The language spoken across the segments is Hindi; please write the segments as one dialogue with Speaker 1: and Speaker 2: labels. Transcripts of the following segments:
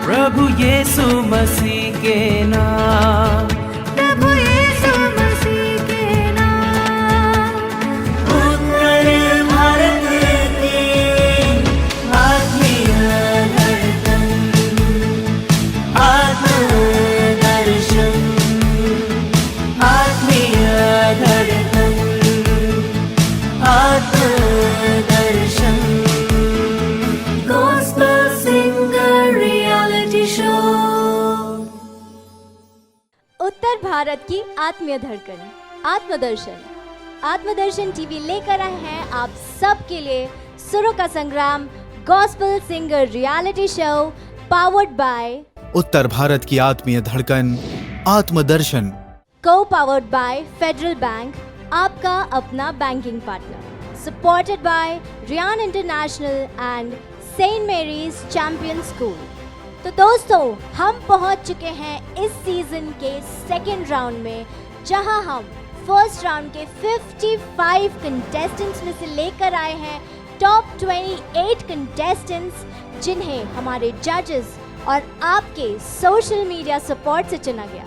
Speaker 1: प्रभु यीशु मसीह के नाम,
Speaker 2: प्रभु यीशु मसीह के नाम।
Speaker 1: उत्तर भारत की आत्मीय धड़कन, आत्मदर्शन, आत्मीय धड़कन, आत्मदर्शन।
Speaker 2: Gospel Singer Reality Show।
Speaker 3: उत्तर भारत की आत्मीय धड़कन आत्मदर्शन। आत्मदर्शन टीवी लेकर आए हैं आप सबके लिए सुरों का संग्राम gospel singer reality show powered by
Speaker 4: उत्तर भारत की आत्मीय धड़कन आत्मदर्शन,
Speaker 3: को पावर्ड बाय फेडरल बैंक, आपका अपना banking partner, supported by Ryan International and Saint Mary's champion school. तो दोस्तों, हम पहुंच चुके हैं इस सीजन के सेकेंड राउंड में, जहां हम फर्स्ट राउंड के 55 कंटेस्टेंट्स में से लेकर आए हैं टॉप 28 कंटेस्टेंट्स, जिन्हें हमारे जजेस और आपके सोशल मीडिया सपोर्ट से चुना गया।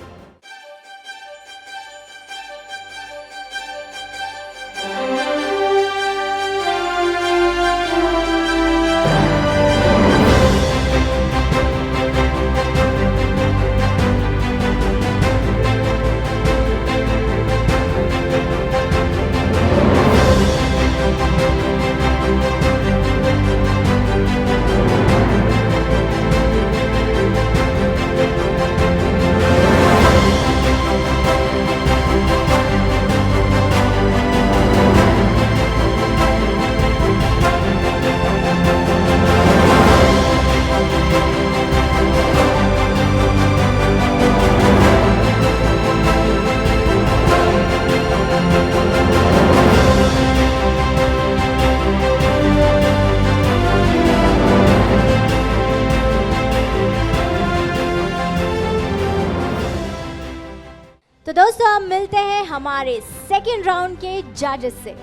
Speaker 3: तो दोस्तों, हम मिलते हैं हमारे सेकेंड राउंड के जजेस से।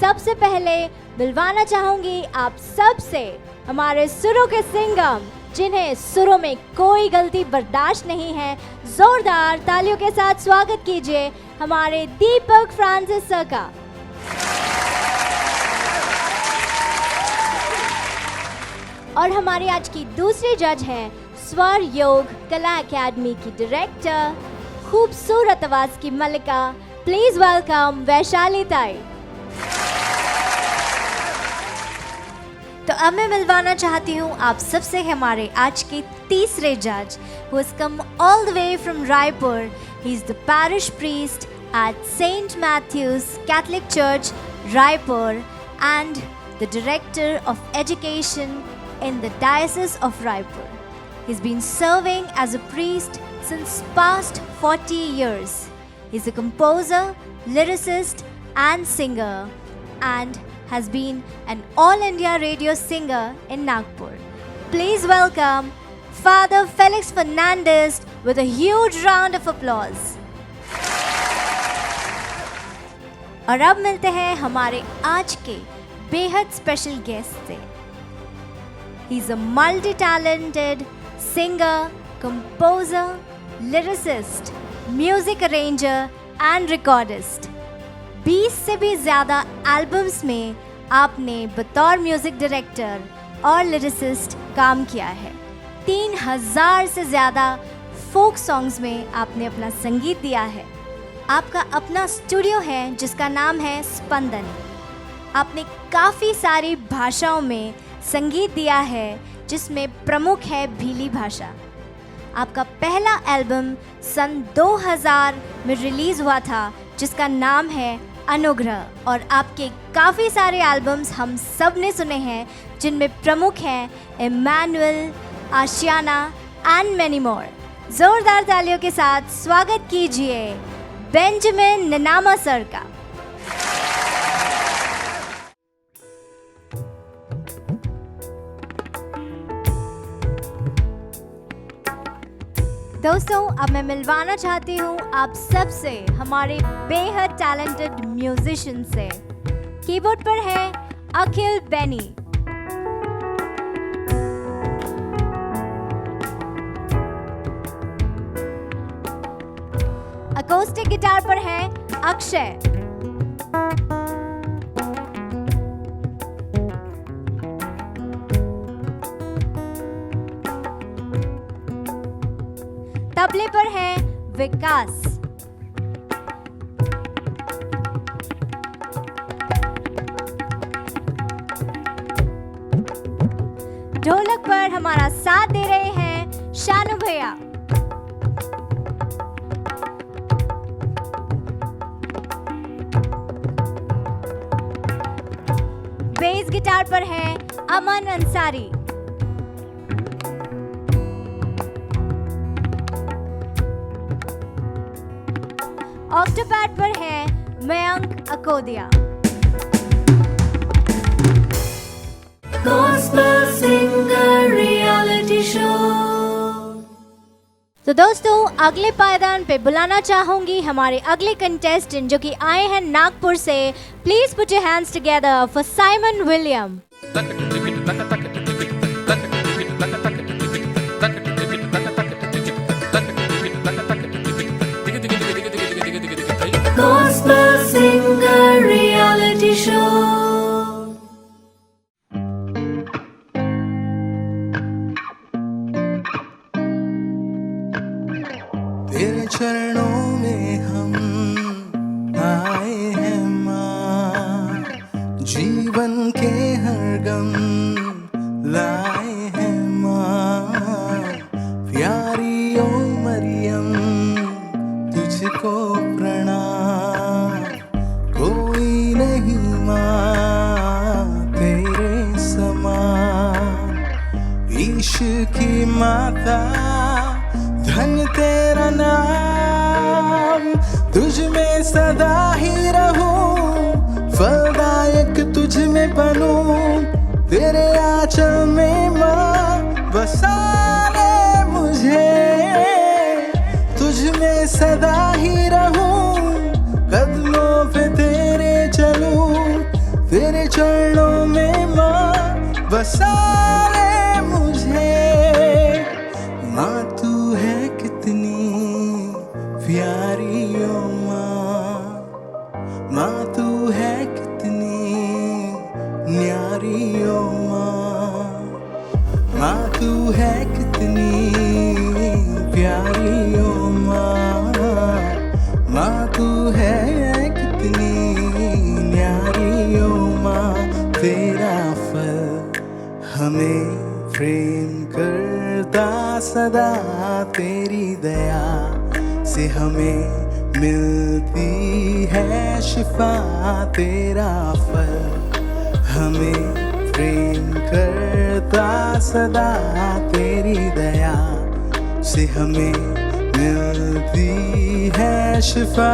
Speaker 3: सबसे पहले मिलवाना चाहूंगी आप सबसे हमारे सुरों के सिंगम, जिन्हें सुरों में कोई गलती बर्दाश्त नहीं है। जोरदार तालियों के साथ स्वागत कीजिए हमारे दीपक फ्रांसिस सर का। और हमारी आज की दूसरी जज हैं स्वर योग कला एकेडमी की डायरेक्टर, खूबसूरत आवाज की मलिका, प्लीज वेलकम वैशाली ताई। तो अब मैं मिलवाना चाहती हूँ आप सबसे हमारे आज के तीसरे जज, who has come all the way from Raipur. He is the parish priest at St. Matthew's Catholic Church, Raipur, and the director of education in the Diocese of Raipur. He's been serving as a priest since past 40 years. He's a composer, lyricist, and singer, and has been an All India radio singer in Nagpur. Please welcome Father Felix Fernandez with a huge round of applause. और अब मिलते हैं हमारे आज के बेहद स्पेशल गेस्ट से। He's a multi-talented singer, composer, lyricist, music arranger and recordist. 20 से भी ज़्यादा एल्बम्स में आपने बतौर म्यूजिक डायरेक्टर और लिरिसिस्ट काम किया है। 3000 से ज़्यादा फोक सॉन्ग्स में आपने अपना संगीत दिया है। आपका अपना स्टूडियो है जिसका नाम है स्पंदन। आपने काफ़ी सारी भाषाओं में संगीत दिया है, जिसमें प्रमुख है भीली भाषा। आपका पहला एल्बम सन 2000 में रिलीज़ हुआ था, जिसका नाम है अनुग्रह, और आपके काफ़ी सारे एल्बम्स हम सब ने सुने हैं, जिनमें प्रमुख हैं Emmanuel, Ashiana and many more. जोरदार तालियों के साथ स्वागत कीजिए बेंजामिन ननामा सर का। दोस्तों अब मैं मिलवाना चाहती हूँ आप सबसे हमारे बेहद टैलेंटेड म्यूजिशियन से। कीबोर्ड पर है अखिल बेनी, अकोस्टिक गिटार पर है अक्षय, तबले पर है विकास, ढोलक पर हमारा साथ दे रहे हैं शानू भैया, बेस गिटार पर है अमन अंसारी, ऑक्टोपैड पर है Mayank Akodia.
Speaker 2: Gospel Singer Reality Show.
Speaker 3: तो दोस्तों अगले पायदान पे बुलाना चाहूंगी हमारे अगले कंटेस्टेंट जो कि आए हैं नागपुर से। Please put your hands together for Simon William.
Speaker 2: Gospel Singer Reality Show.
Speaker 5: तेरे चरणों में हम आए हैं माँ, जीवन के हर गम लाए हैं माँ। प्यारी ओ मरियम तुझको प्रणाम, कोई नहीं माँ तेरे समान। ईश की माता धन्य तेरा नाम, तुझ में सदा ही रहूं, फलदायक तुझ में बनूं। तेरे आंचल में माँ बसा ले मुझे, तुझ में सदा ही रहूं, कदमों पे तेरे चलूं। तेरे चरणों में माँ बसा ले मुझे। माँ तू है कितनी प्यारी ओ माँ, माँ तू है कितनी न्यारी ओ माँ। माँ तू है कितनी प्यारी ओ माँ, माँ तू है कितनी न्यारी ओ माँ। तेरा फल हमें प्रेम करता सदा, तेरी दया से हमें मिलती है शिफा। तेरा फल हमें प्रेम करता सदा, तेरी दया से हमें मिलती है शिफा।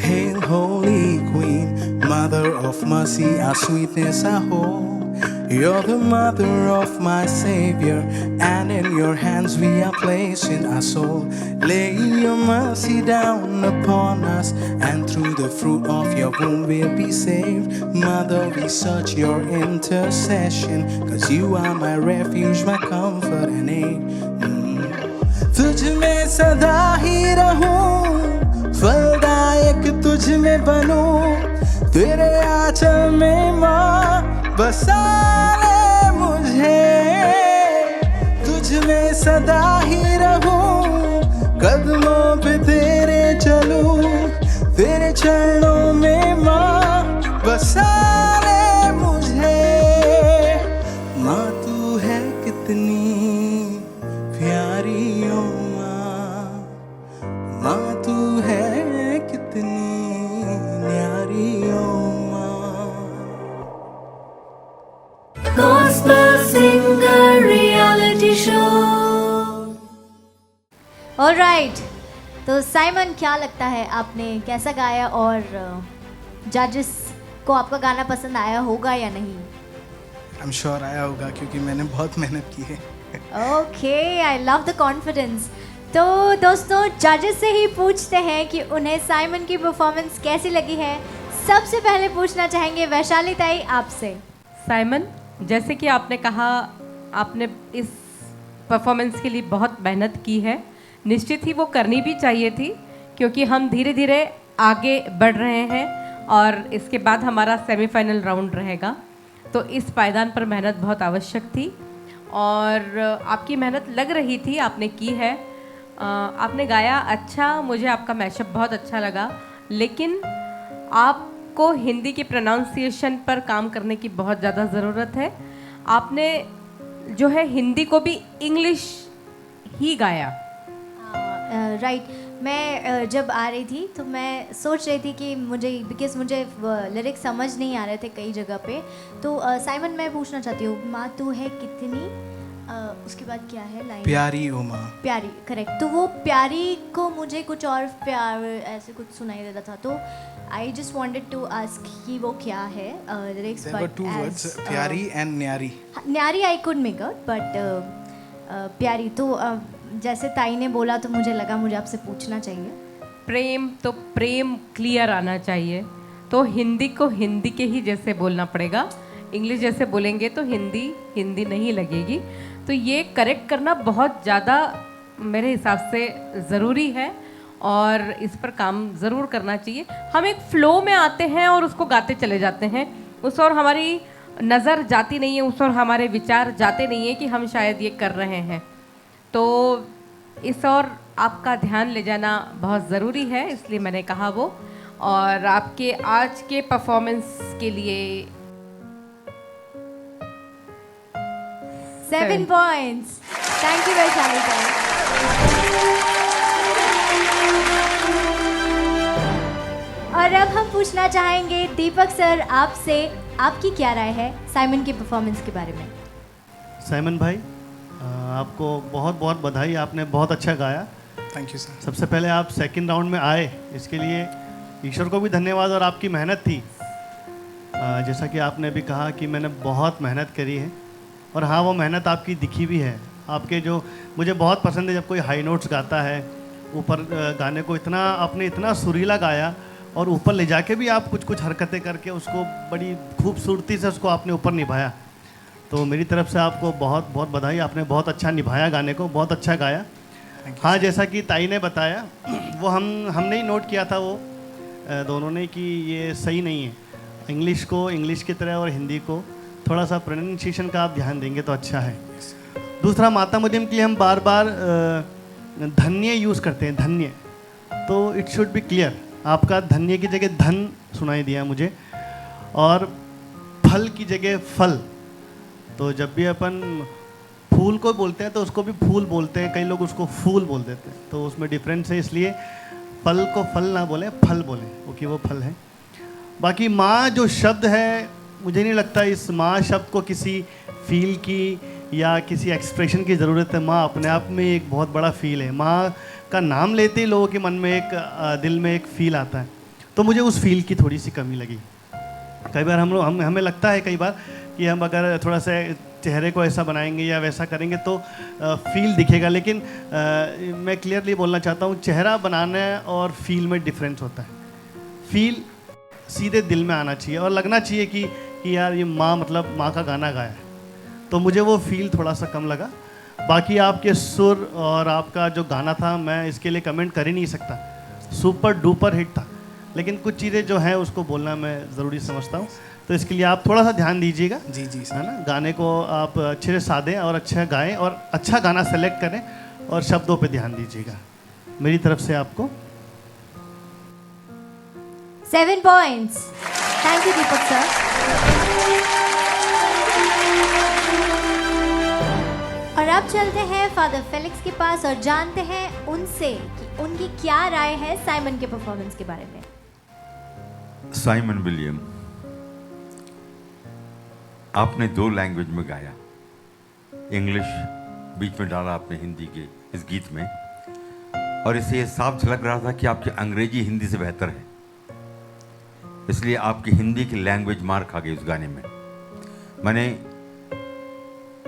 Speaker 5: Hail Holy Queen, Mother of Mercy, our sweetness, our hope. You're the mother of my Savior, and in your hands we are placing our soul. Lay your mercy down upon us, and through the fruit of your womb we'll be saved. Mother, we search your intercession, 'cause you are my refuge, my comfort and aid. तुझ में सदा ही रहूं, फलदायक तुझ में बनूं। तेरे आंचल में माँ बसा ले मुझे, तुझ में सदा ही रहूं, कदमों पे तेरे चलूं। तेरे चरणों में माँ बसा ले मुझे। माँ तू है कितनी प्यारी ओ माँ, माँ तू है कितनी न्यारी ओ माँ।
Speaker 2: Gospel Singer Reality Show.
Speaker 3: Alright, तो साइमन, क्या लगता है आपने कैसा गाया और जजेस को आपका गाना पसंद आया होगा या नहीं?
Speaker 5: आई एम श्योर आया होगा क्योंकि मैंने बहुत मेहनत की है।
Speaker 3: Okay, I love the confidence. तो दोस्तों, जजेस से ही पूछते हैं कि उन्हें साइमन की परफॉर्मेंस कैसी लगी है। सबसे पहले पूछना चाहेंगे वैशाली ताई आपसे।
Speaker 6: साइमन, जैसे कि आपने कहा, आपने इस परफॉर्मेंस के लिए बहुत मेहनत की है। निश्चित ही वो करनी भी चाहिए थी, क्योंकि हम धीरे धीरे आगे बढ़ रहे हैं और इसके बाद हमारा सेमीफाइनल राउंड रहेगा। तो इस पायदान पर मेहनत बहुत आवश्यक थी और आपकी मेहनत लग रही थी, आपने की है। आपने गाया अच्छा, मुझे आपका मैशअप बहुत अच्छा लगा, लेकिन आपको हिंदी के प्रोनाउंसिएशन पर काम करने की बहुत ज़्यादा ज़रूरत है। आपने जो है हिंदी को भी इंग्लिश ही गाया।
Speaker 3: राइट, मैं जब आ रही थी तो मैं सोच रही थी कि मुझे लिरिक्स समझ नहीं आ रहे थे कई जगह पे। तो साइमन, मैं पूछना चाहती हूँ, माँ तू है कितनी, उसके बाद क्या है लाइन?
Speaker 5: प्यारी ओ माँ।
Speaker 3: प्यारी, करेक्ट। तो वो प्यारी को मुझे कुछ और प्यार ऐसे कुछ सुनाई देता था, तो I just wanted to ask कि वो क्या है lyrics.
Speaker 5: There were two words, प्यारी एंड न्यारी।
Speaker 3: न्यारी I could make out, but प्यारी तो जैसे ताई ने बोला तो मुझे लगा मुझे आपसे पूछना चाहिए।
Speaker 6: प्रेम तो प्रेम क्लियर आना चाहिए, तो हिंदी को हिंदी के ही जैसे बोलना पड़ेगा। इंग्लिश जैसे बोलेंगे तो हिंदी हिंदी नहीं लगेगी। तो ये करेक्ट करना बहुत ज़्यादा मेरे हिसाब से ज़रूरी है और इस पर काम ज़रूर करना चाहिए। हम एक फ़्लो में आते हैं और उसको गाते चले जाते हैं, उस और हमारी नज़र जाती नहीं है, उस और हमारे विचार जाते नहीं है कि हम शायद ये कर रहे हैं। तो इस और आपका ध्यान ले जाना बहुत ज़रूरी है, इसलिए मैंने कहा वो। और आपके आज के परफॉर्मेंस के लिए
Speaker 3: 7 points. Thank you वैशाली ताई। और अब हम पूछना चाहेंगे दीपक सर आपसे, आपकी क्या राय है साइमन की परफॉर्मेंस के बारे में?
Speaker 7: साइमन भाई, आपको बहुत बहुत बधाई, आपने बहुत अच्छा गाया।
Speaker 5: Thank you sir.
Speaker 7: सबसे पहले आप सेकंड राउंड में आए, इसके लिए ईश्वर को भी धन्यवाद। और आपकी मेहनत थी, जैसा कि आपने भी कहा कि मैंने बहुत मेहनत करी है, और हाँ, वो मेहनत आपकी दिखी भी है। आपके जो मुझे बहुत पसंद है जब कोई हाई नोट्स गाता है, ऊपर गाने को इतना आपने इतना सुरीला गाया, और ऊपर ले जाके भी आप कुछ कुछ हरकतें करके उसको बड़ी खूबसूरती से उसको आपने ऊपर निभाया। तो मेरी तरफ से आपको बहुत बहुत बधाई, आपने बहुत अच्छा निभाया गाने को, बहुत अच्छा गाया। हाँ, जैसा कि ताई ने बताया, वो हमने ही नोट किया था वो दोनों ने कि ये सही नहीं है। इंग्लिश को इंग्लिश की तरह और हिंदी को थोड़ा सा प्रोनाउंसिएशन का आप ध्यान देंगे तो अच्छा है। दूसरा, माता मध्यम के लिए हम बार बार धन्य यूज़ करते हैं, धन्य, तो इट शुड बी क्लियर। आपका धन्य की जगह धन सुनाई दिया मुझे, और फल की जगह फल। तो जब भी अपन फूल को बोलते हैं तो उसको भी फूल बोलते हैं, कई लोग उसको फूल बोल देते हैं, तो उसमें डिफरेंस है। इसलिए फल को फल ना बोलें, फल बोलें, क्योंकि वो फल है। बाकी माँ जो शब्द है, मुझे नहीं लगता इस माँ शब्द को किसी फील की या किसी एक्सप्रेशन की ज़रूरत है। माँ अपने आप में एक बहुत बड़ा फील है। माँ का नाम लेते ही लोगों के मन में एक दिल में एक फील आता है, तो मुझे उस फील की थोड़ी सी कमी लगी। कई बार हमें लगता है कई बार कि हम अगर थोड़ा सा चेहरे को ऐसा बनाएंगे या वैसा करेंगे तो फील दिखेगा, लेकिन मैं क्लियरली बोलना चाहता हूँ, चेहरा बनाने और फील में डिफरेंस होता है। फील सीधे दिल में आना चाहिए और लगना चाहिए कि यार ये माँ, मतलब माँ का गाना गाया है, तो मुझे वो फील थोड़ा सा कम लगा। बाकी आपके सुर और आपका जो गाना था, मैं इसके लिए कमेंट कर ही नहीं सकता, सुपर डुपर हिट था। लेकिन कुछ चीज़ें जो हैं उसको बोलना मैं ज़रूरी समझता हूँ, तो इसके लिए आप थोड़ा सा ध्यान दीजिएगा।
Speaker 5: जी जी
Speaker 7: है ना, गाने को आप अच्छे से साधें और अच्छा गाएं और अच्छा गाना सेलेक्ट करें और शब्दों पे ध्यान दीजिएगा। मेरी तरफ से आपको
Speaker 3: 7 points. Thank you Deepak sir. और अब चलते हैं फादर फेलिक्स के पास और जानते हैं उनसे कि उनकी क्या राय है साइमन के परफॉर्मेंस के बारे में।
Speaker 8: साइमन विलियम, आपने 2 लैंग्वेज में गाया, इंग्लिश बीच में डाला आपने हिंदी के इस गीत में। और इससे ये साफ झलक रहा था कि आपकी अंग्रेजी हिंदी से बेहतर है, इसलिए आपकी हिंदी की लैंग्वेज मार खा गई उस गाने में। मैंने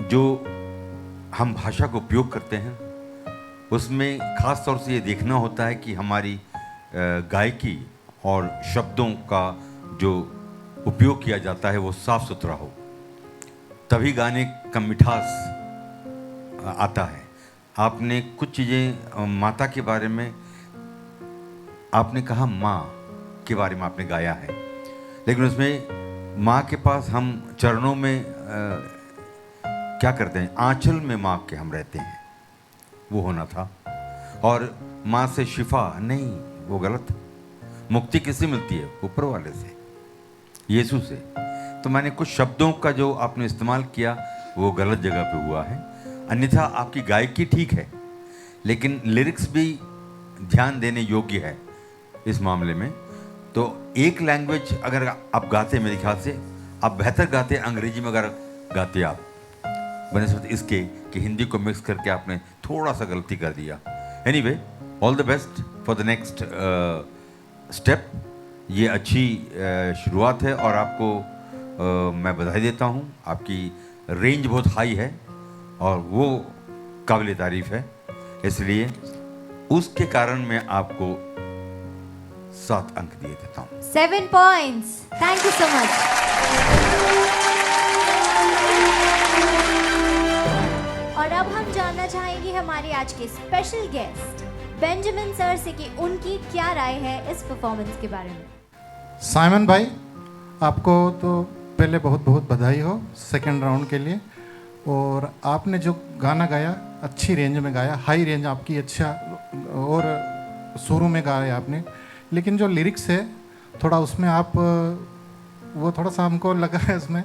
Speaker 8: जो हम भाषा को उपयोग करते हैं उसमें खास तौर से ये देखना होता है कि हमारी गायकी और शब्दों का जो उपयोग किया जाता है वो साफ सुथरा हो, तभी गाने का मिठास आता है। आपने कुछ चीज़ें माता के बारे में आपने कहा, माँ के बारे में आपने गाया है, लेकिन उसमें माँ के पास हम चरणों में क्या करते हैं, आंचल में माँ के हम रहते हैं, वो होना था। और माँ से शिफा नहीं, वो गलत। मुक्ति किससे मिलती है? ऊपर वाले से, यीशु से। तो मैंने कुछ शब्दों का जो आपने इस्तेमाल किया वो गलत जगह पे हुआ है, अन्यथा आपकी गायकी ठीक है, लेकिन लिरिक्स भी ध्यान देने योग्य है इस मामले में। तो एक लैंग्वेज अगर आप गाते, मेरे ख्याल से आप बेहतर गाते अंग्रेजी में अगर गाते आप, बनस्पत इसके कि हिंदी को मिक्स करके आपने थोड़ा सा गलती कर दिया। Anyway, all the best for the next step. ये अच्छी शुरुआत है और आपको मैं बधाई देता हूँ। आपकी रेंज बहुत हाई है और वो काबिल तारीफ है, इसलिए उसके कारण मैं आपको 7 अंक दिए देता हूँ।
Speaker 3: 7 points. Thank you so much. और अब हम जानना चाहेंगे हमारे आज के स्पेशल गेस्ट बेंजामिन सर से कि उनकी क्या राय है इस परफॉर्मेंस के बारे में।
Speaker 9: साइमन भाई, आपको तो पहले बहुत बहुत बधाई हो सेकंड राउंड के लिए। और आपने जो गाना गाया अच्छी रेंज में गाया, हाई रेंज आपकी अच्छा, और शुरू में गाया आपने, लेकिन जो लिरिक्स है थोड़ा उसमें आप वो थोड़ा सा हमको लगा है उसमें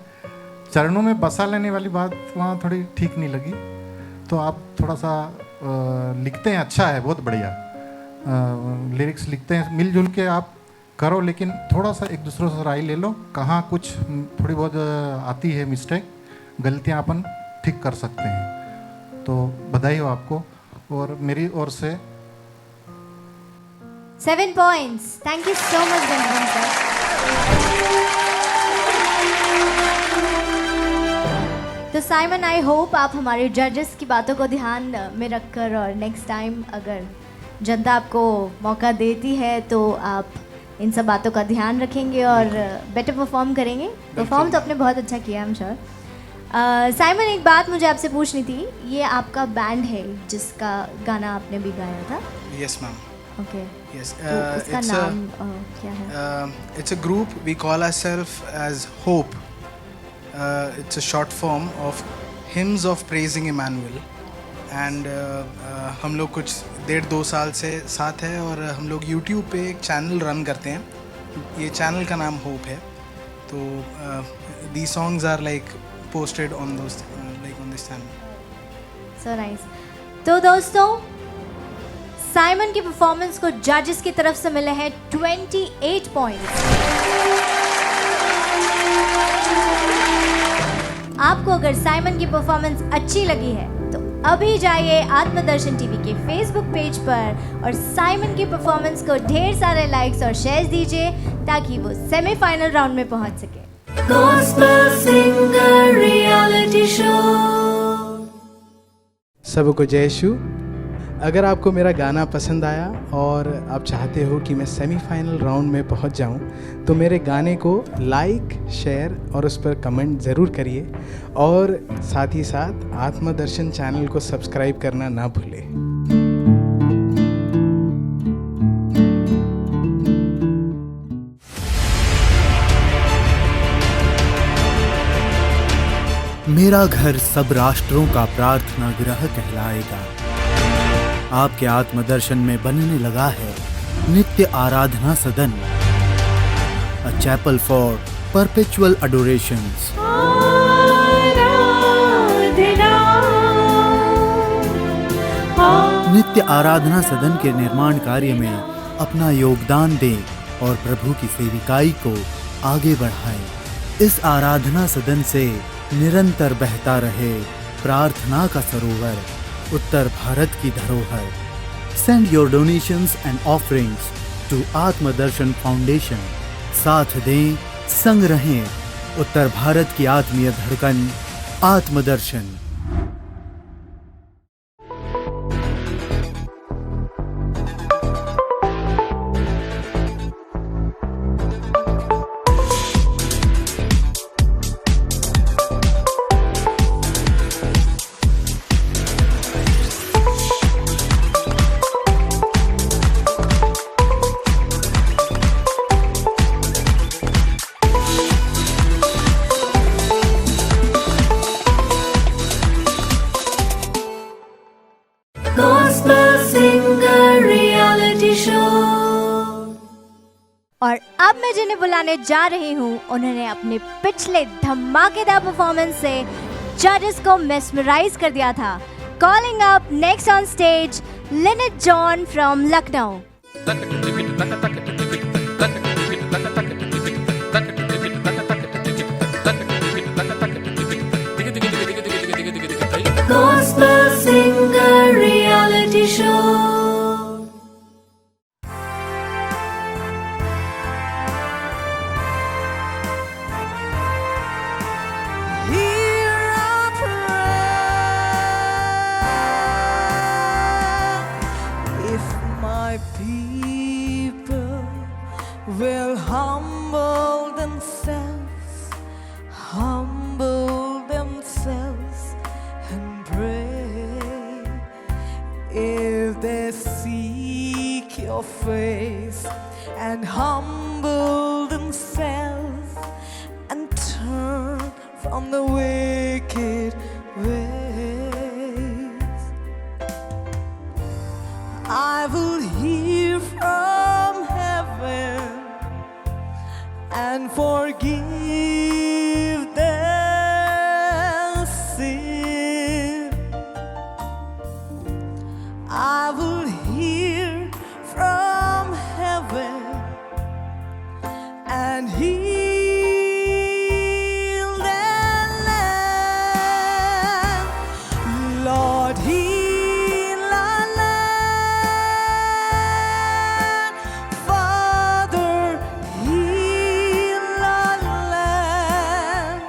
Speaker 9: चरणों में बसा लेने वाली बात वहाँ थोड़ी ठीक नहीं लगी। तो आप थोड़ा सा लिखते हैं, अच्छा है, बहुत बढ़िया लिरिक्स लिखते हैं, मिलजुल के आप करो, लेकिन थोड़ा सा एक दूसरे से राय ले लो, कहाँ कुछ थोड़ी बहुत आती है मिस्टेक, गलतियाँ अपन ठीक कर सकते हैं। तो बधाई हो आपको और मेरी ओर से
Speaker 3: 7 points. Thank you so much, Benjamin sir. तो साइमन, आई होप आप हमारे जजेस की बातों को ध्यान में रखकर और नेक्स्ट टाइम अगर जनता आपको मौका देती है तो आप इन सब बातों का ध्यान रखेंगे और बेटर परफॉर्म करेंगे। परफॉर्म तो आपने बहुत अच्छा किया, आई एम श्योर। साइमन, एक बात मुझे आपसे पूछनी थी, ये आपका बैंड है जिसका गाना आपने भी गाया था?
Speaker 5: Yes, ma'am.
Speaker 3: Okay,
Speaker 5: Yes.
Speaker 3: तो इसका
Speaker 5: It's
Speaker 3: नाम क्या है?
Speaker 5: it's a group. We call ourselves as Hope. It's a short form of Hymns of Praising Emmanuel. And हम लोग कुछ 1.5-2 साल से साथ है और हम लोग YouTube पे एक चैनल रन करते हैं। ये चैनल का नाम होप है। तो these songs are like posted on those like on this channel.
Speaker 3: So nice. तो दोस्तों, साइमन की परफॉर्मेंस को जजेस की तरफ से मिले हैं 28 पॉइंट्स। आपको अगर साइमन की परफॉर्मेंस अच्छी लगी है तो अभी जाइए आत्मदर्शन टीवी के फेसबुक पेज पर और साइमन की परफॉर्मेंस को ढेर सारे लाइक्स और शेयर्स दीजिए ताकि वो सेमीफाइनल राउंड में पहुंच सके।
Speaker 2: Gospel Singer Reality Show.
Speaker 5: सबको जय यीशु। अगर आपको मेरा गाना पसंद आया और आप चाहते हो कि मैं सेमीफाइनल राउंड में पहुंच जाऊं, तो मेरे गाने को लाइक, शेयर और उस पर कमेंट ज़रूर करिए और साथ ही साथ आत्मदर्शन चैनल को सब्सक्राइब करना ना भूलें।
Speaker 4: मेरा घर सब राष्ट्रों का प्रार्थना गृह कहलाएगा। आपके आत्मदर्शन में बनने लगा है नित्य आराधना सदन, अ चैपल फॉर परपेचुअल अडोरेशंस। नित्य आराधना सदन के निर्माण कार्य में अपना योगदान दें और प्रभु की सेविकाई को आगे बढ़ाएं। इस आराधना सदन से निरंतर बहता रहे प्रार्थना का सरोवर, उत्तर भारत की धरोहर, Send your donations and offerings to Atmadarshan foundation. साथ दें, संग रहें, उत्तर भारत की आत्मीय धड़कन आत्मदर्शन।
Speaker 2: Gospel Singer Reality Show।
Speaker 3: और अब मैं जिन्हें बुलाने जा रही हूँ, उन्होंने अपने पिछले धमाकेदार परफॉर्मेंस से जजेस को मेस्मराइज कर दिया था। Calling up next on stage Lynette John from Lucknow.
Speaker 2: Gospel Singer Reality Show।
Speaker 10: My people will humble themselves and pray. If they seek your face and humble themselves and turn from the wicked ways, I will hear from heaven and forgive their sin. I will hear from heaven and heal their land. Lord, heal our land. Father, heal our land.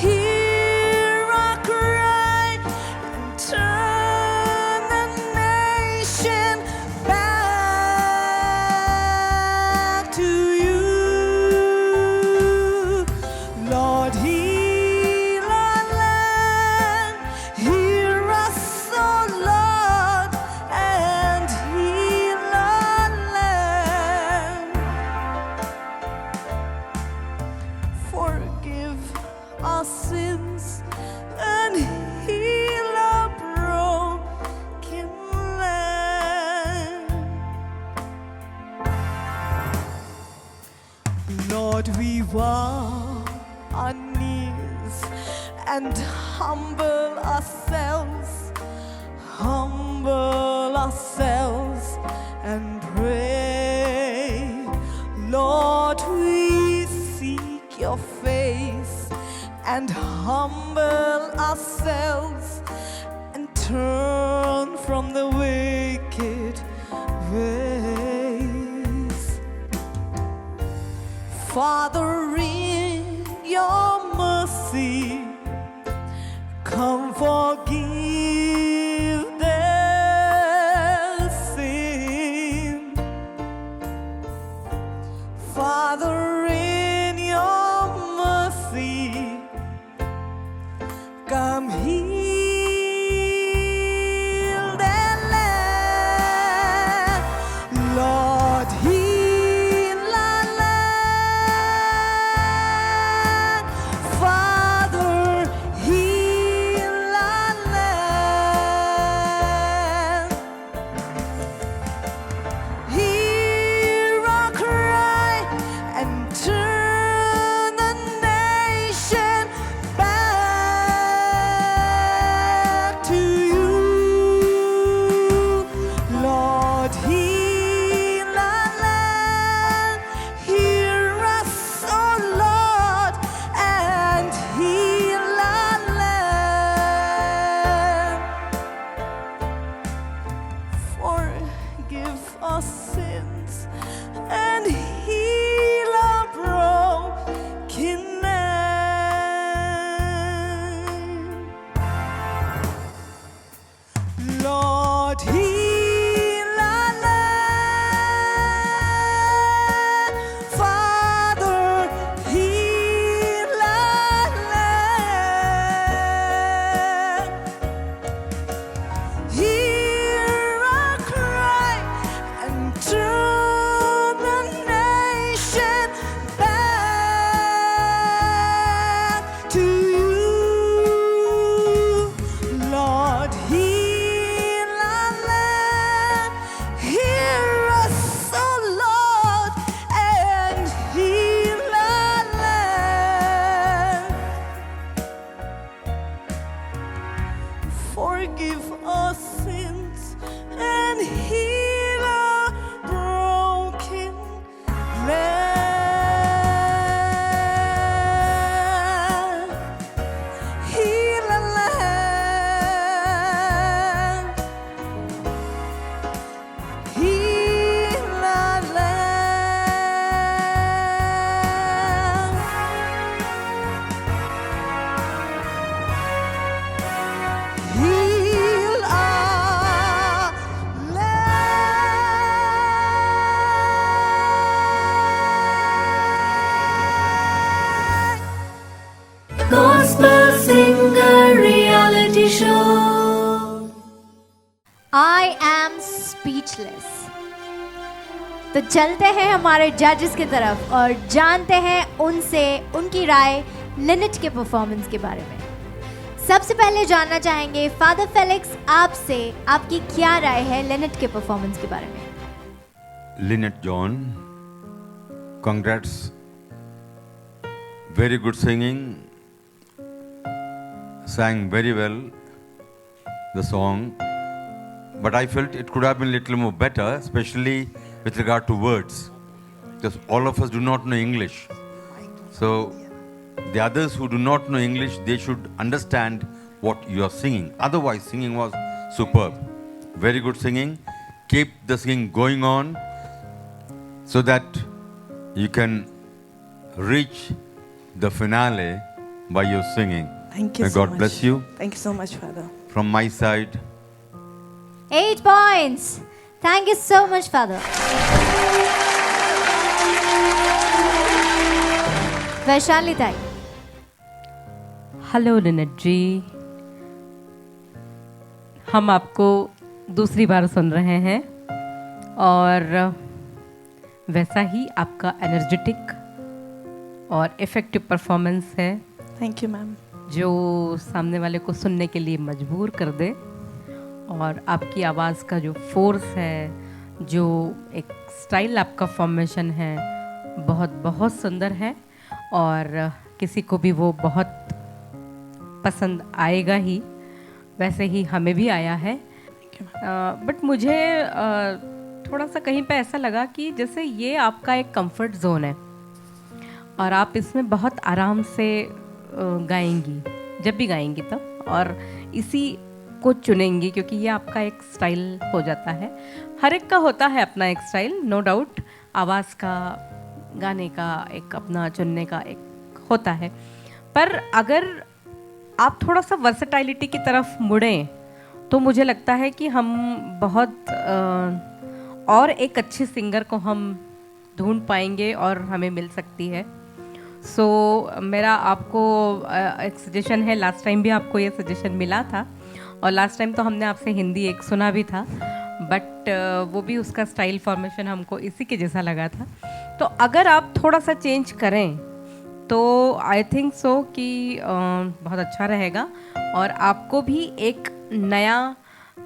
Speaker 10: Hear our cry and turn the nation back to you. Lord, heal our land. Hear us, O Lord, and heal our land. Forgive our sins and heal our broken land. Lord, we bow our knees and humble ourselves and pray. Lord, we seek your face and humble ourselves and turn from the wicked ways. Father, in your mercy, come forgive their sin. Father, in your mercy, come heal their land. Lord, heal our land. forgive our sins and heal our brokenness. Lord, heal our land. Father, heal our land. Hear our cry and turn the nation back to you. Lord, heal our land. Hear us, oh Lord, and heal our land. Forgive our sins and heal our broken land. Heal our land. Heal our land. Heal our land.
Speaker 2: Gospel Singer Reality Show.
Speaker 3: I am speechless. तो चलते हैं हमारे जजेस की तरफ और जानते हैं उनसे उनकी राय लिनेट के परफॉर्मेंस के बारे में। सबसे पहले जानना चाहेंगे फादर फेलिक्स आपसे, आपकी क्या राय है लिनेट के परफॉर्मेंस के बारे में?
Speaker 8: Lynette John, congrats. Very good singing. Sang very well the song. But I felt it could have been a little more better, especially with regard to words. Because all of us do not know English. So the others who do not know English, they should understand what you are singing. Otherwise, singing was superb. Very good singing. Keep the singing going on so that you can reach the finale by your singing.
Speaker 10: Thank you
Speaker 8: May
Speaker 10: so
Speaker 8: God
Speaker 10: much.
Speaker 8: bless you.
Speaker 10: Thank you so much, Father.
Speaker 8: From my side,
Speaker 3: 8 points. Thank you so much, Father. Vaishali ताई,
Speaker 6: हेलो लिनेट जी, हम आपको दूसरी बार सुन रहे हैं और वैसा ही आपका एनर्जेटिक और इफ़ेक्टिव परफॉर्मेंस है
Speaker 10: Thank you, ma'am.
Speaker 6: जो सामने वाले को सुनने के लिए मजबूर कर दे। और आपकी आवाज़ का जो फोर्स है, जो एक स्टाइल आपका फॉर्मेशन है, बहुत बहुत सुंदर है और किसी को भी वो बहुत पसंद आएगा ही। वैसे ही हमें भी आया है। बट मुझे थोड़ा सा कहीं पे ऐसा लगा कि जैसे ये आपका एक कंफर्ट जोन है और आप इसमें बहुत आराम से गाएंगी, जब भी गाएंगी तब, और इसी को चुनेंगी क्योंकि ये आपका एक स्टाइल हो जाता है। हर एक का होता है अपना एक स्टाइल, नो डाउट। आवाज़ का, गाने का एक अपना चुनने का एक होता है। पर अगर आप थोड़ा सा वर्सेटाइलिटी की तरफ मुड़ें तो मुझे लगता है कि हम बहुत और एक अच्छे सिंगर को हम ढूंढ पाएंगे और हमें मिल सकती है। सो मेरा आपको एक सजेशन है, लास्ट टाइम भी आपको ये सजेशन मिला था और लास्ट टाइम तो हमने आपसे हिंदी एक सुना भी था, बट वो भी उसका स्टाइल फॉर्मेशन हमको इसी के जैसा लगा था। तो अगर आप थोड़ा सा चेंज करें तो आई थिंक सो कि बहुत अच्छा रहेगा और आपको भी एक नया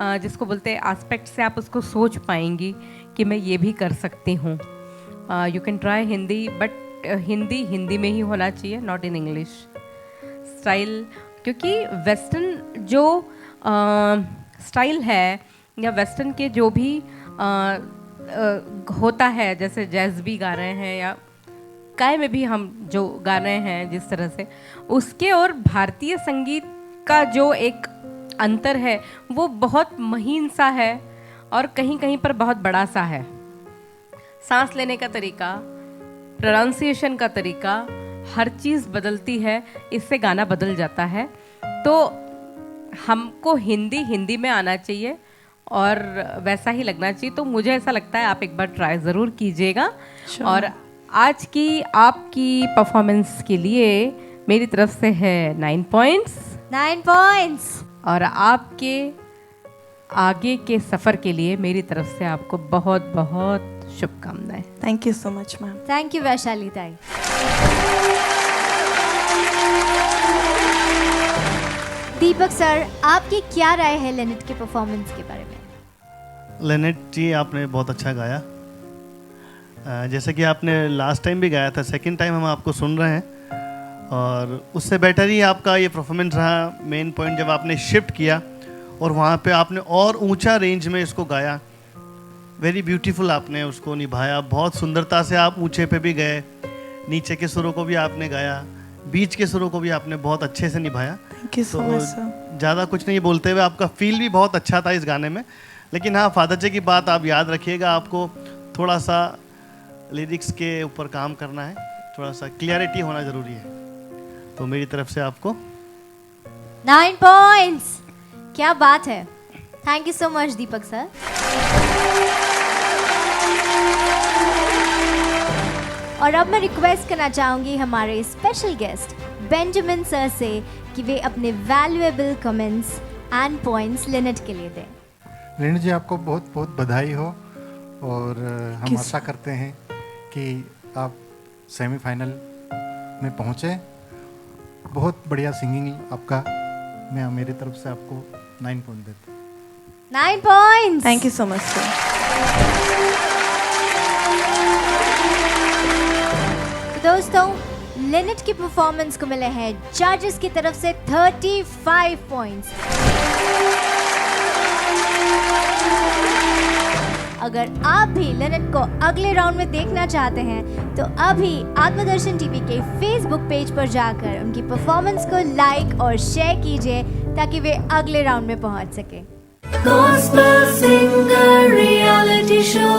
Speaker 6: जिसको बोलते हैं एस्पेक्ट से आप उसको सोच पाएंगी कि मैं ये भी कर सकती हूँ। You can try Hindi, but Hindi में ही होना चाहिए, नॉट इन इंग्लिश स्टाइल। क्योंकि वेस्टर्न जो स्टाइल है या वेस्टर्न के जो भी होता है, जैसे जैज़ भी गा रहे हैं या काय में भी हम जो गा रहे हैं जिस तरह से, उसके और भारतीय संगीत का जो एक अंतर है वो बहुत महीन सा है और कहीं कहीं पर बहुत बड़ा सा है। सांस लेने का तरीका, प्रोनाउंसिएशन का तरीका, हर चीज़ बदलती है, इससे गाना बदल जाता है। तो हमको हिंदी में आना चाहिए और वैसा ही लगना चाहिए। तो मुझे ऐसा लगता है आप एक बार ट्राई ज़रूर कीजिएगा। और आज की आपकी परफॉर्मेंस के लिए मेरी तरफ से है 9 पॉइंट्स।
Speaker 3: 9 पॉइंट्स।
Speaker 6: और आपके आगे के सफ़र के लिए मेरी तरफ से आपको बहुत बहुत शुभकामनाएं।
Speaker 10: Thank you so much, ma'am.
Speaker 3: Thank you Vaishali ताई। दीपक सर, आपकी क्या राय है लेनेट के परफॉर्मेंस के बारे में?
Speaker 7: लेनेट जी, आपने बहुत अच्छा गाया। जैसे कि आपने लास्ट टाइम भी गाया था, सेकंड टाइम हम आपको सुन रहे हैं और उससे बेटर ही आपका ये परफॉर्मेंस रहा। मेन पॉइंट जब आपने शिफ्ट किया और वहाँ पे आपने और ऊंचा रेंज में इसको गाया, वेरी ब्यूटीफुल आपने उसको निभाया। बहुत सुंदरता से आप ऊंचे पे भी गए, नीचे के सुरों को भी आपने गाया, बीच के सुरों को भी आपने बहुत अच्छे से निभाया।
Speaker 10: Thank you so much, sir.
Speaker 7: ज़्यादा कुछ नहीं बोलते हुए, आपका फील भी बहुत अच्छा था इस गाने में। लेकिन हाँ, फादर जी की बात आप याद रखिएगा, आपको थोड़ा सा लिरिक्स के ऊपर काम करना है, थोड़ा सा क्लियरिटी होना ज़रूरी है। तो मेरी तरफ से आपको
Speaker 3: 9 पॉइंट्स। क्या बात है। Thank you so much Deepak sir. और अब मैं रिक्वेस्ट करना चाहूंगी हमारे स्पेशल गेस्ट बेंजामिन सर से कि वे अपने वैल्यूएबल कमेंट्स एंड पॉइंट्स लेनेट के लिए दें।
Speaker 9: रेणु जी, आपको बहुत बहुत बधाई हो और हम आशा करते हैं कि आप सेमीफाइनल में पहुँचे। बहुत बढ़िया सिंगिंग आपका। मैं मेरी तरफ से आपको 9 पॉइंट देता हूँ।
Speaker 3: 9 points.
Speaker 10: Thank you so much, sir.
Speaker 3: तो दोस्तों, लेनेट की परफॉर्मेंस को मिले हैं जजेस की तरफ से 35 पॉइंट्स। अगर आप भी लेनेट को अगले राउंड में देखना चाहते हैं तो अभी आत्मदर्शन टीवी के फेसबुक पेज पर जाकर उनकी परफॉर्मेंस को लाइक और शेयर कीजिए ताकि वे अगले राउंड में पहुंच सके।
Speaker 2: Gospel Singer Reality Show.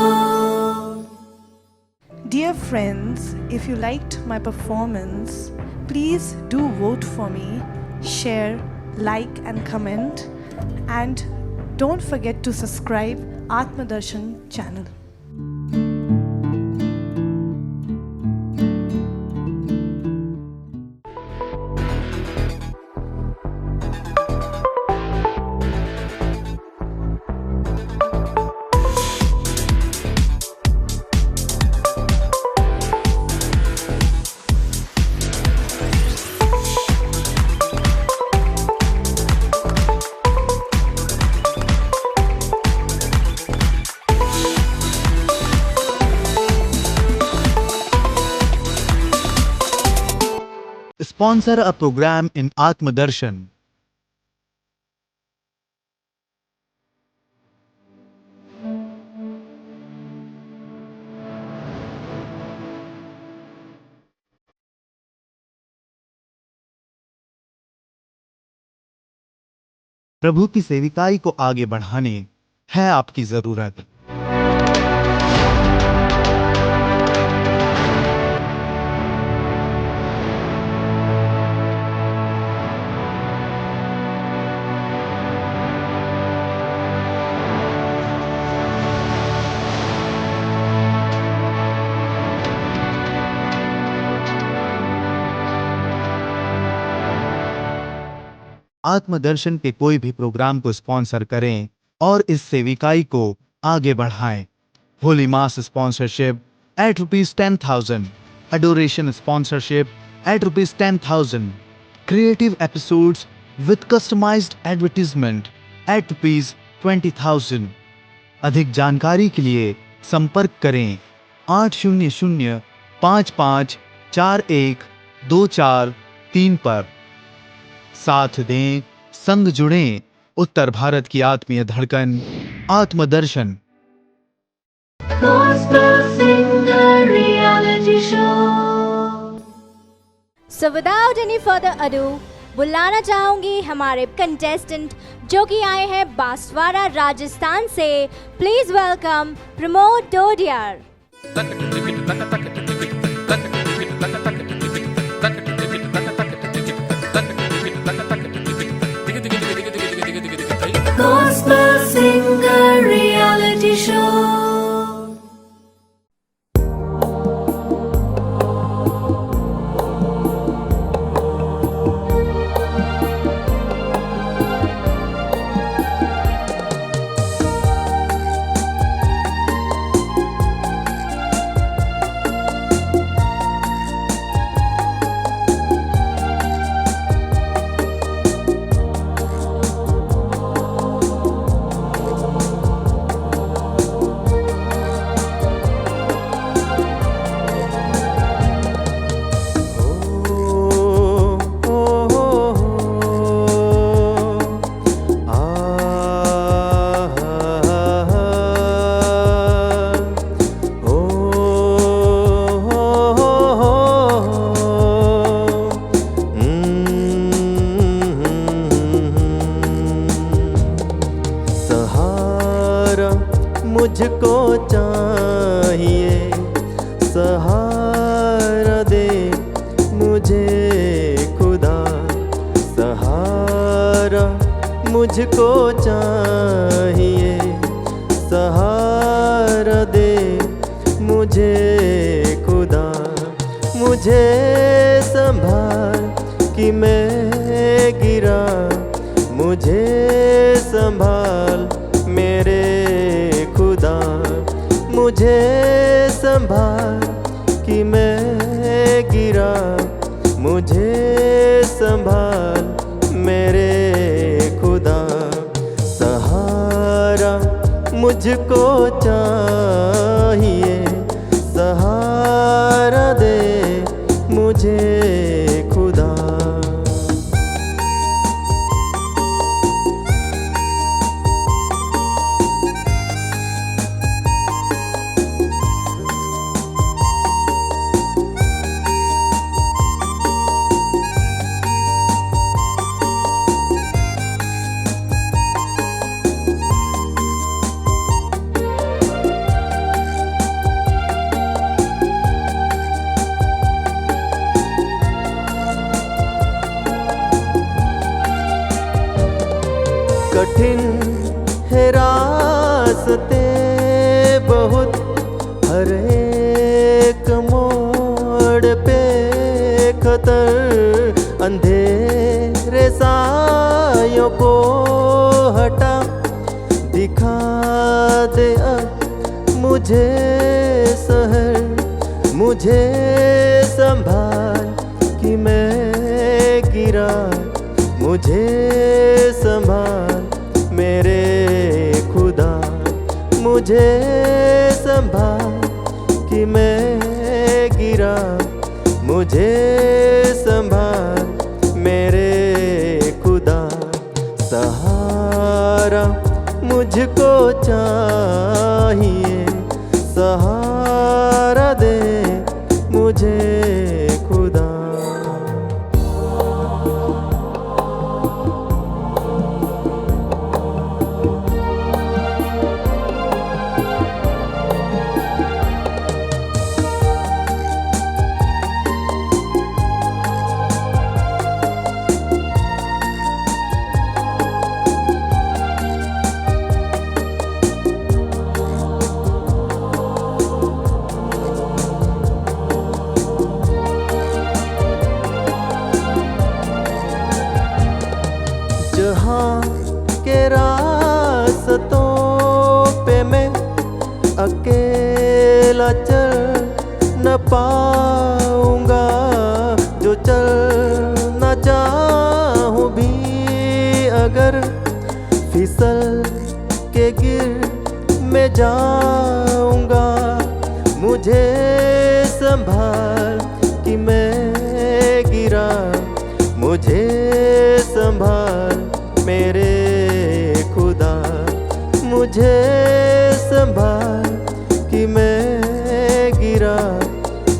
Speaker 10: Dear friends, if you liked my performance, please do vote for me, share, like and comment, and don't forget to subscribe Atmadarshan channel.
Speaker 4: Sponsor a program in Atmadarshan. प्रभु की सेविकाई को आगे बढ़ाने है आपकी जरूरत। आत्मदर्शन के कोई भी प्रोग्राम को स्पॉन्सर करें और इस सेविकाई को आगे बढ़ाएं। होली मास sponsorship at ₹10,000, adoration sponsorship at ₹10,000, creative episodes with customized advertisement at ₹20,000। अधिक जानकारी के लिए संपर्क करें 800-554124 पर। साथ दें, संग जुड़ें, उत्तर भारत की आत्मीय धड़कन आत्मदर्शन।
Speaker 2: Gospel Singer Reality Show.
Speaker 3: So without any further ado, बुलाना चाहूंगी हमारे कंटेस्टेंट जो कि आए हैं बांसवाड़ा राजस्थान से। Please welcome Pramod Dodiyar.
Speaker 2: Gospel Singer Reality Show.
Speaker 1: मुझको चाहिए, सहारा दे मुझे खुदा, सहारा मुझको चाहिए, सहारा दे मुझे खुदा, मुझे संभाल कि मैं गिरा, मुझे संभाल मेरे खुदा, मुझे संभाल कि मैं गिरा, मुझे संभाल मेरे खुदा, सहारा मुझको चाहिए, सहारा दे मुझे खुदा। कठिन है रास्ते बहुत, हर एक मोड़ पे खतर, अंधेरे सायों को हटा, दिखा दे मुझे शहर, मुझे संभाल कि मैं गिरा, मुझे संभाल मेरे खुदा, मुझे संभाल कि मैं गिरा, मुझे संभाल मेरे खुदा, सहारा मुझको चाहिए, सहारा दे मुझे खुदा। जहाँ के रास्तों पे मैं अकेला चल न पाऊंगा, जो चल न चाहूँ भी अगर फिसल के गिर मैं जाऊंगा, मुझे संभाल कि मैं गिरा, मुझे संभाल मेरे खुदा, मुझे संभाल कि मैं गिरा,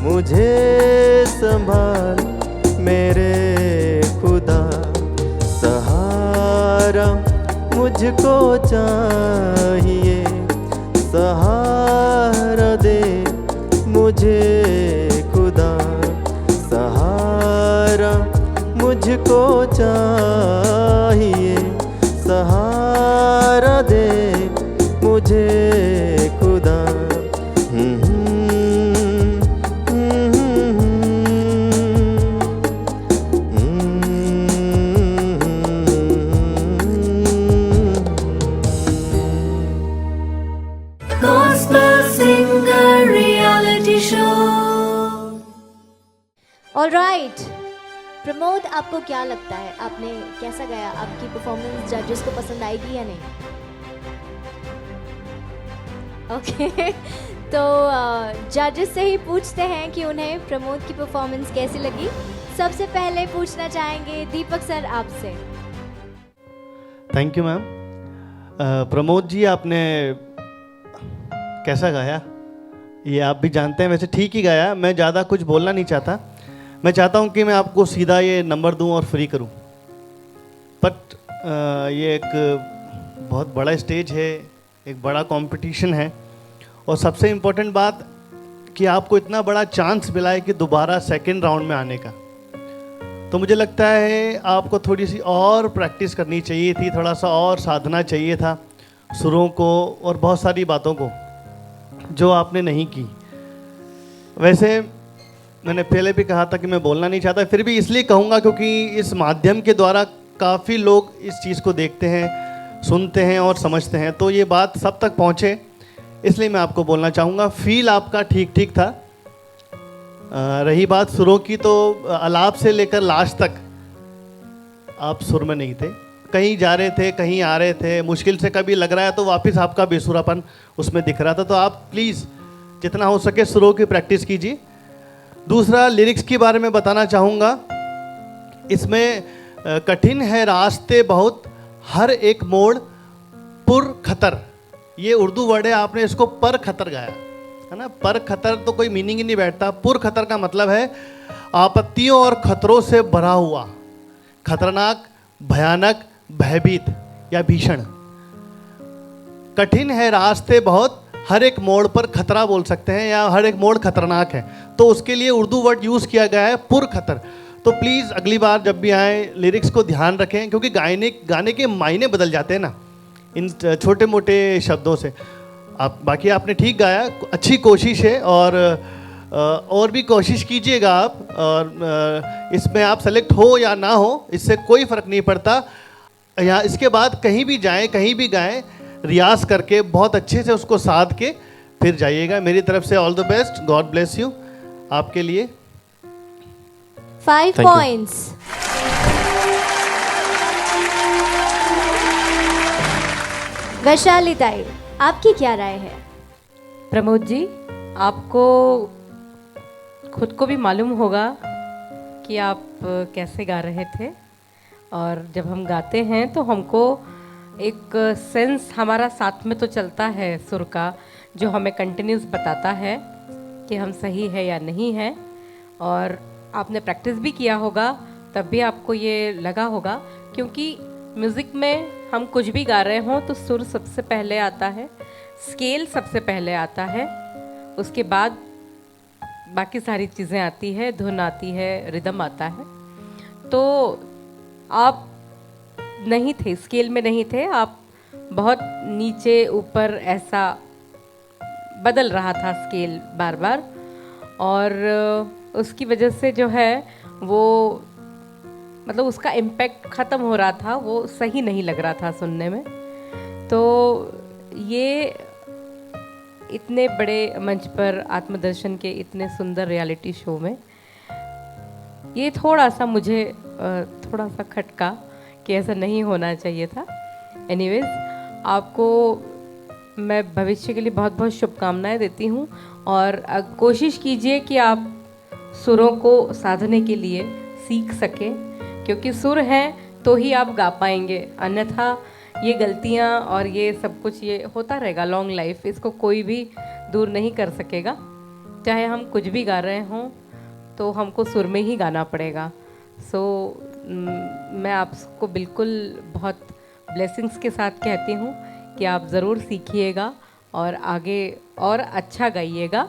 Speaker 1: मुझे संभाल मेरे खुदा, सहारा मुझको चाहिए, सहारा दे मुझे खुदा, सहारा मुझको चाहिए, सहारा दे मुझे खुदा।
Speaker 2: Gospel Singer Reality Show.
Speaker 3: Alright Pramod, आपको क्या लगता है, आपने कैसा गाया? आपकी परफॉर्मेंस जजेस को पसंद आएगी या नहीं? ओके तो जजेस से ही पूछते हैं कि उन्हें प्रमोद की परफॉर्मेंस कैसी लगी। सबसे पहले पूछना चाहेंगे दीपक सर आपसे।
Speaker 7: Thank you ma'am. Pramod ji, आपने कैसा गाया ये आप भी जानते हैं, वैसे ठीक ही गाया। मैं ज़्यादा कुछ बोलना नहीं चाहता, मैं चाहता हूँ कि मैं आपको सीधा ये नंबर दूँ और फ्री करूँ, बट ये एक बहुत बड़ा स्टेज है, एक बड़ा कंपटीशन है, और सबसे इम्पोर्टेंट बात कि आपको इतना बड़ा चांस मिला है कि दोबारा सेकंड राउंड में आने का। तो मुझे लगता है आपको थोड़ी सी और प्रैक्टिस करनी चाहिए थी, थोड़ा सा और साधना चाहिए था सुरों को और बहुत सारी बातों को जो आपने नहीं की। वैसे मैंने पहले भी कहा था कि मैं बोलना नहीं चाहता, फिर भी इसलिए कहूँगा क्योंकि इस माध्यम के द्वारा काफ़ी लोग इस चीज़ को देखते हैं, सुनते हैं और समझते हैं, तो ये बात सब तक पहुँचे इसलिए मैं आपको बोलना चाहूँगा। फील आपका ठीक ठीक था। रही बात सुरों की, तो आलाप से लेकर लास्ट तक आप सुर में नहीं थे, कहीं जा रहे थे, कहीं आ रहे थे, मुश्किल से कभी लग रहा है तो वापस आपका बेसुरापन उसमें दिख रहा था। तो आप प्लीज़ जितना हो सके सुरों की प्रैक्टिस कीजिए। दूसरा, लिरिक्स के बारे में बताना चाहूँगा। इसमें कठिन है रास्ते बहुत, हर एक मोड़ पुर खतर, ये उर्दू वर्ड है, आपने इसको पर खतर गाया है ना। पर खतर तो कोई मीनिंग ही नहीं बैठता। पुर खतर का मतलब है आपत्तियों और खतरों से भरा हुआ, खतरनाक, भयानक, भयभीत या भीषण। कठिन है रास्ते बहुत, हर एक मोड़ पर खतरा बोल सकते हैं, या हर एक मोड़ खतरनाक है, तो उसके लिए उर्दू वर्ड यूज़ किया गया है पुर खतर। तो प्लीज़ अगली बार जब भी आए लिरिक्स को ध्यान रखें, क्योंकि गाने के मायने बदल जाते हैं ना इन छोटे मोटे शब्दों से। आप बाकी आपने ठीक गाया, अच्छी कोशिश है, और भी कोशिश कीजिएगा आप, और इसमें आप सेलेक्ट हो या ना हो इससे कोई फ़र्क नहीं पड़ता। या इसके बाद कहीं भी जाएं, कहीं भी गाएं, रियाज करके बहुत अच्छे से उसको साध के फिर जाइएगा। मेरी तरफ से all the best, God bless you आपके लिए।
Speaker 3: 5 पॉइंट्स। वैशाली ताई, आपकी क्या राय है?
Speaker 6: प्रमोद जी, आपको खुद को भी मालूम होगा कि आप कैसे गा रहे थे, और जब हम गाते हैं तो हमको एक सेंस हमारा साथ में तो चलता है सुर का, जो हमें कंटिन्यूस बताता है कि हम सही है या नहीं है। और आपने प्रैक्टिस भी किया होगा, तब भी आपको ये लगा होगा, क्योंकि म्यूज़िक में हम कुछ भी गा रहे हों तो सुर सबसे पहले आता है, स्केल सबसे पहले आता है, उसके बाद बाकी सारी चीज़ें आती है, धुन आती है, रिदम आता है। तो आप नहीं थे, स्केल में नहीं थे, आप बहुत नीचे ऊपर ऐसा बदल रहा था स्केल बार बार, और उसकी वजह से जो है वो मतलब उसका इम्पैक्ट ख़त्म हो रहा था, वो सही नहीं लग रहा था सुनने में। तो ये इतने बड़े मंच पर आत्मदर्शन के इतने सुंदर रियलिटी शो में ये थोड़ा सा मुझे थोड़ा सा खटका कि ऐसा नहीं होना चाहिए था। एनीवेज, आपको मैं भविष्य के लिए बहुत बहुत शुभकामनाएं देती हूँ, और कोशिश कीजिए कि आप सुरों को साधने के लिए सीख सकें, क्योंकि सुर हैं तो ही आप गा पाएंगे, अन्यथा ये गलतियाँ और ये सब कुछ ये होता रहेगा लॉन्ग लाइफ, इसको कोई भी दूर नहीं कर सकेगा। चाहे हम कुछ भी गा रहे हों तो हमको सुर में ही गाना पड़ेगा। सो मैं आपको बिल्कुल बहुत ब्लेसिंग्स के साथ कहती हूँ कि आप ज़रूर सीखिएगा और आगे और अच्छा गाइएगा।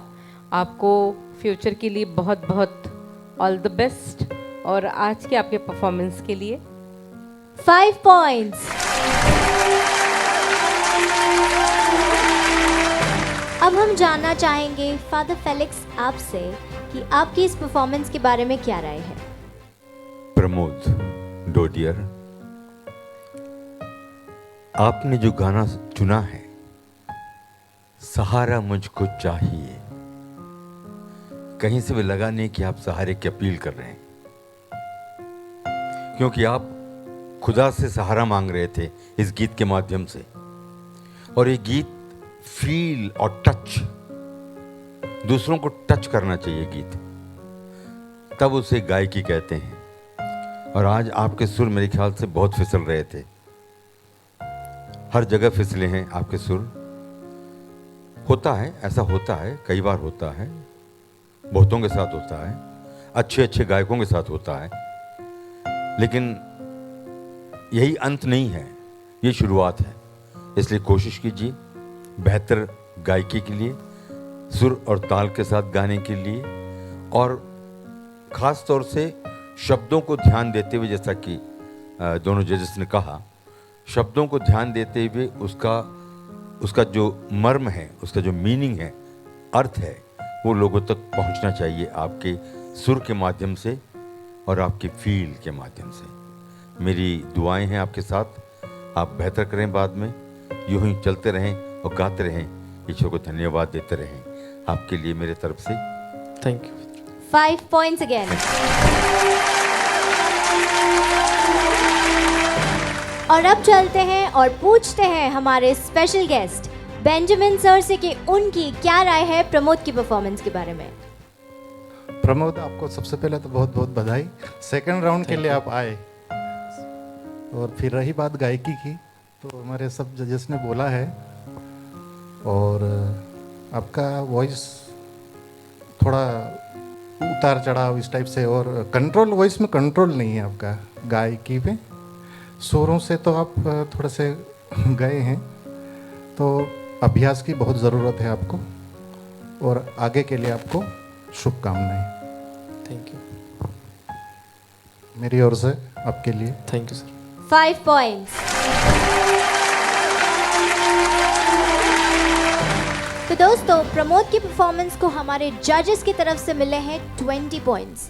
Speaker 6: आपको फ्यूचर के लिए बहुत बहुत ऑल द बेस्ट और आज के आपके परफॉर्मेंस के लिए
Speaker 3: 5 points. अब हम जानना चाहेंगे फादर फेलिक्स आपसे कि आपकी इस परफॉर्मेंस के बारे में क्या राय है।
Speaker 8: प्रमोद डोडियर, आपने जो गाना चुना है, सहारा मुझको चाहिए, कहीं से भी लगा नहीं कि आप सहारे की अपील कर रहे हैं, क्योंकि आप खुदा से सहारा मांग रहे थे इस गीत के माध्यम से। और ये गीत फील और टच, दूसरों को टच करना चाहिए गीत, तब उसे गायकी कहते हैं। और आज आपके सुर मेरे ख्याल से बहुत फिसल रहे थे, हर जगह फिसले हैं आपके सुर। होता है, ऐसा होता है, कई बार होता है, बहुतों के साथ होता है, अच्छे अच्छे गायकों के साथ होता है, लेकिन यही अंत नहीं है, ये शुरुआत है। इसलिए कोशिश कीजिए बेहतर गायकी के लिए, सुर और ताल के साथ गाने के लिए, और ख़ास तौर से शब्दों को ध्यान देते हुए, जैसा कि दोनों जजेस ने कहा, शब्दों को ध्यान देते हुए उसका जो मर्म है, उसका जो मीनिंग है, अर्थ है, वो लोगों तक पहुंचना चाहिए आपके सुर के माध्यम से और आपकी फील के माध्यम से। मेरी दुआएं हैं आपके साथ, आप बेहतर करें, बाद में यूं ही चलते रहें और गाते रहें, ईश्वर को धन्यवाद देते रहें। आपके लिए मेरे तरफ से
Speaker 1: थैंक यू।
Speaker 3: 5 points again. और अब चलते हैं और पूछते हैं हमारे स्पेशल गेस्ट बेंजामिन सर से कि उनकी क्या राय है प्रमोद की परफॉर्मेंस के बारे में।
Speaker 9: प्रमोद, आपको सबसे पहले तो बहुत बहुत बधाई, सेकंड राउंड के लिए आप आए। और फिर रही बात गायकी की, तो हमारे सब जजेस ने बोला है, और आपका वॉइस थोड़ा उतार चढ़ाव इस टाइप से, और कंट्रोल, वॉइस में कंट्रोल नहीं है आपका गायकी पे। सुरों से तो आप थोड़े से गए हैं, तो अभ्यास की बहुत ज़रूरत है आपको, और आगे के लिए आपको शुभकामनाएं।
Speaker 1: Thank you.
Speaker 9: मेरी ओर से आपके लिए
Speaker 1: थैंक यू सर।
Speaker 3: 5 points. तो दोस्तों, प्रमोद की परफॉर्मेंस को हमारे जजेस की तरफ से मिले हैं 20 points.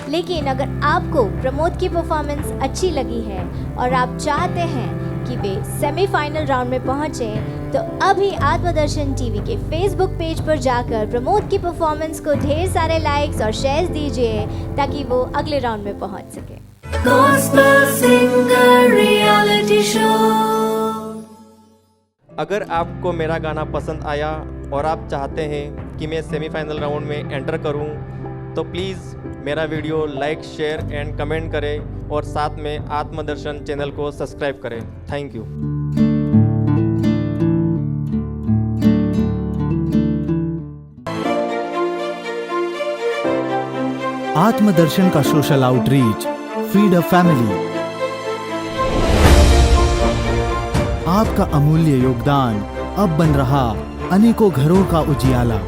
Speaker 3: लेकिन अगर आपको प्रमोद की परफॉर्मेंस अच्छी लगी है और आप चाहते हैं कि वे सेमीफाइनल राउंड में पहुंचे, तो अभी आत्मदर्शन टीवी के फेसबुक पेज पर जाकर प्रमोद की परफॉर्मेंस को ढेर सारे लाइक्स और शेयर्स दीजिए ताकि वो अगले राउंड में पहुंच सके।
Speaker 2: Gospel Singer Reality Show.
Speaker 1: अगर आपको मेरा गाना पसंद आया और आप चाहते हैं कि मैं सेमीफाइनल राउंड में एंटर करूं, तो प्लीज़ मेरा video like, share and comment करें और साथ में आत्मदर्शन चैनल को सब्सक्राइब करें। Thank you.
Speaker 4: आत्मदर्शन का social outreach, feed a family. आपका अमूल्य योगदान अब बन रहा अनेकों घरों का उजियाला।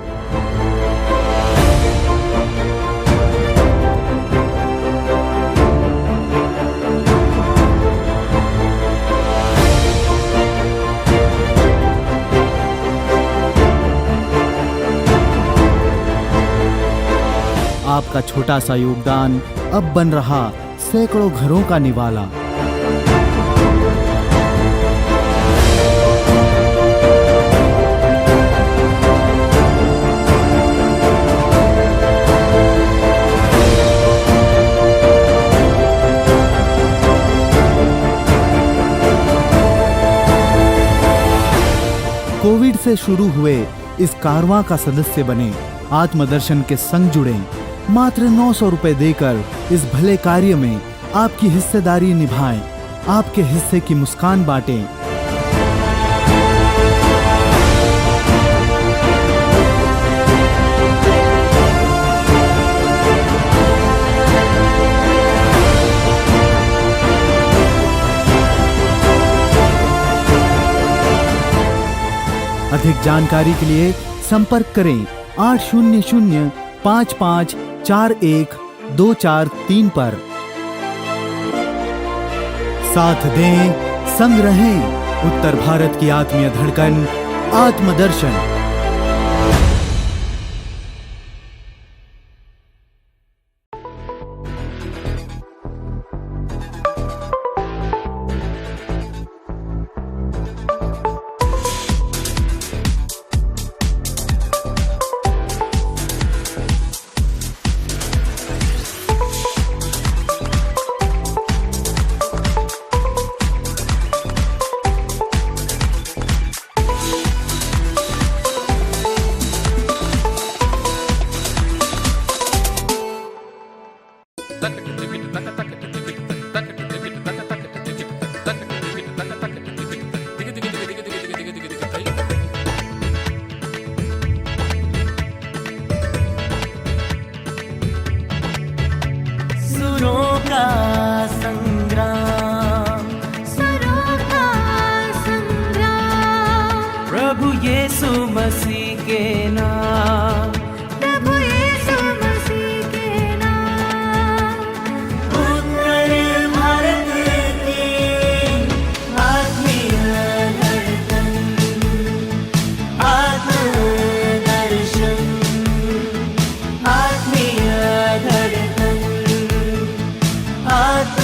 Speaker 4: आपका छोटा सा योगदान अब बन रहा सैकड़ों घरों का निवाला। कोविड से शुरू हुए इस कारवां का सदस्य बने, आत्मदर्शन के संग जुड़े, मात्र 900 रुपए देकर इस भले कार्य में आपकी हिस्सेदारी निभाएं, आपके हिस्से की मुस्कान बांटें। अधिक जानकारी के लिए संपर्क करें 800554124 पर। साथ दें, संग रहें। उत्तर भारत की आत्मीय धड़कन, आत्मदर्शन।
Speaker 2: सुरों का संग्राम, सुरों का संग्राम, प्रभु यीशु मसीह के नाम, प्रभु यीशु मसीह के नाम। उत्तर भारत की आत्मीय धड़कन, आत्मदर्शन, आत्मीय धड़कन, आत्म